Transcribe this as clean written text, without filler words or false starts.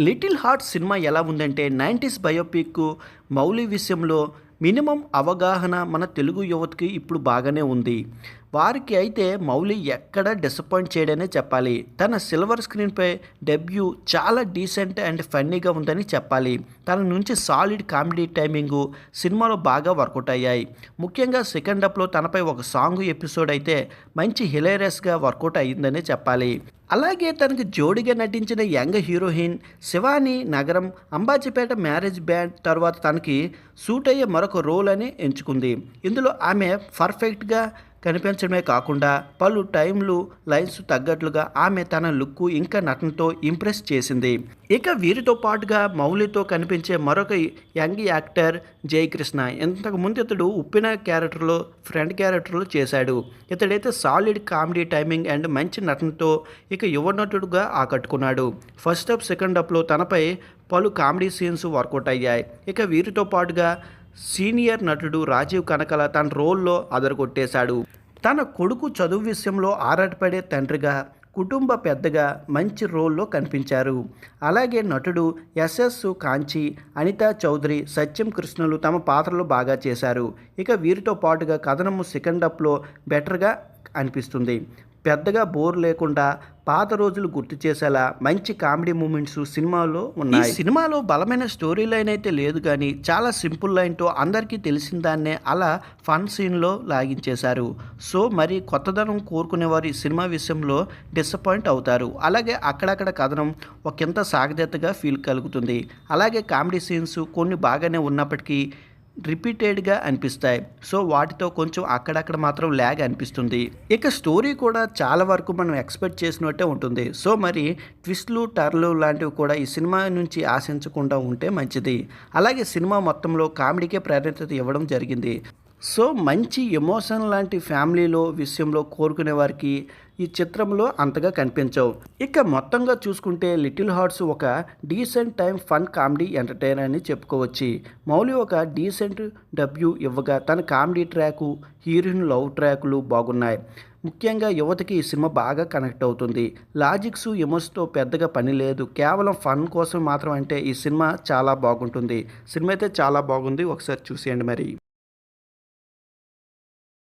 Little hearts cinema ఎలా ఉందంటే 90s biopic Mouli విషయంలో మినిమం అవగాహన మన తెలుగు యువతకి ఇప్పుడు బాగానే ఉంది. వారికి అయితే మౌలి ఎక్కడ డిసప్పాయింట్ చేయడనే చెప్పాలి. తన సిల్వర్ స్క్రీన్పై డెబ్యూ చాలా డీసెంట్ అండ్ ఫన్నీగా ఉందని చెప్పాలి. తన నుంచి సాలిడ్ కామెడీ టైమింగు సినిమాలో బాగా వర్కౌట్ అయ్యాయి. ముఖ్యంగా సెకండ్ హాఫ్లో తనపై ఒక సాంగ్ ఎపిసోడ్ అయితే మంచి హిలేరియస్గా వర్కౌట్ అయ్యిందనే చెప్పాలి. అలాగే తనకు జోడిగా నటించిన యంగ్ హీరోయిన్ శివాని నగరం అంబాజీపేట మ్యారేజ్ బ్యాండ్ తర్వాత తనకి సూట్ అయ్యే మరొక రోల్ అని ఎంచుకుంది. ఇందులో ఆమె పర్ఫెక్ట్గా కనిపించడమే కాకుండా పలు టైంలు లైన్స్ తగ్గట్లుగా ఆమె తన లుక్ ఇంకా నటనతో ఇంప్రెస్ చేసింది. ఇక వీరితో పాటుగా మౌలితో కనిపించే మరొక యంగ్ యాక్టర్ జయకృష్ణ. ఇంతకుముందు ఇతడు ఉప్పిన క్యారెక్టర్లో ఫ్రెండ్ క్యారెక్టర్లో చేశాడు. ఇతడైతే సాలిడ్ కామెడీ టైమింగ్ అండ్ మంచి నటనతో ఇక యువ నటుడుగా ఆకట్టుకున్నాడు. ఫస్ట్ హాఫ్ సెకండ్ హాఫ్లో తనపై పలు కామెడీ సీన్స్ వర్కౌట్ అయ్యాయి. ఇక వీరితో పాటుగా సీనియర్ నటుడు రాజీవ్ కనకల తన రోల్లో అదరగొట్టేశాడు. తన కొడుకు చదువు విషయంలో ఆరాటపడే తండ్రిగా, కుటుంబ పెద్దగా మంచి రోల్లో కనిపించారు. అలాగే నటుడు ఎస్ఎస్ కాంచి, అనితా చౌదరి, సత్యం కృష్ణలు తమ పాత్రలు బాగా చేశారు. ఇక వీరితో పాటుగా కథనము సెకండ్ హాఫ్లో బెటర్గా అనిపిస్తుంది. పెద్దగా బోర్ లేకుండా పాత రోజులు గుర్తు చేసేలా మంచి కామెడీ మూమెంట్స్ సినిమాలో ఉన్నాయి. ఈ సినిమాలో బలమైన స్టోరీ లైన్ అయితే లేదు, కానీ చాలా సింపుల్ లైన్తో అందరికీ తెలిసిన దాన్నే అలా ఫన్ సీన్లో లాగించేశారు. సో మరి కొత్తదనం కోరుకునేవారు ఈ సినిమా విషయంలో డిసప్పాయింట్ అవుతారు. అలాగే అక్కడక్కడ కథనం ఒకంత సాగదీతగా ఫీల్ కలుగుతుంది. అలాగే కామెడీ సీన్స్ కొన్ని బాగానే ఉన్నప్పటికీ రిపీటెడ్గా అనిపిస్తాయి. సో వాటితో కొంచెం అక్కడక్కడ మాత్రం ల్యాగ్ అనిపిస్తుంది. ఇక స్టోరీ కూడా చాలా వరకు మనం ఎక్స్పెక్ట్ చేసినట్టే ఉంటుంది. సో మరి ట్విస్ట్లు టర్లు లాంటివి కూడా ఈ సినిమా నుంచి ఆశించకుండా ఉంటే మంచిది. అలాగే సినిమా మొత్తంలో కామెడీకే ప్రాధాన్యత ఇవ్వడం జరిగింది. సో మంచి ఎమోషన్ లాంటి ఫ్యామిలీలో విషయంలో కోరుకునే వారికి ఈ చిత్రంలో అంతగా కనిపించవు. ఇక మొత్తంగా చూసుకుంటే లిటిల్ హార్ట్స్ ఒక decent time fun comedy entertainer అని చెప్పుకోవచ్చు. మౌలి ఒక డీసెంట్ డెబ్యూ ఇవ్వగా తన కామెడీ ట్రాకు, హీరోయిన్ లవ్ ట్రాకులు బాగున్నాయి. ముఖ్యంగా యువతకి ఈ సినిమా బాగా కనెక్ట్ అవుతుంది. లాజిక్స్ ఎమోషన్తో పెద్దగా పని లేదు, కేవలం ఫన్ కోసం మాత్రం అంటే ఈ సినిమా చాలా బాగుంటుంది. సినిమా అయితే చాలా బాగుంది, ఒకసారి చూసేయండి మరి.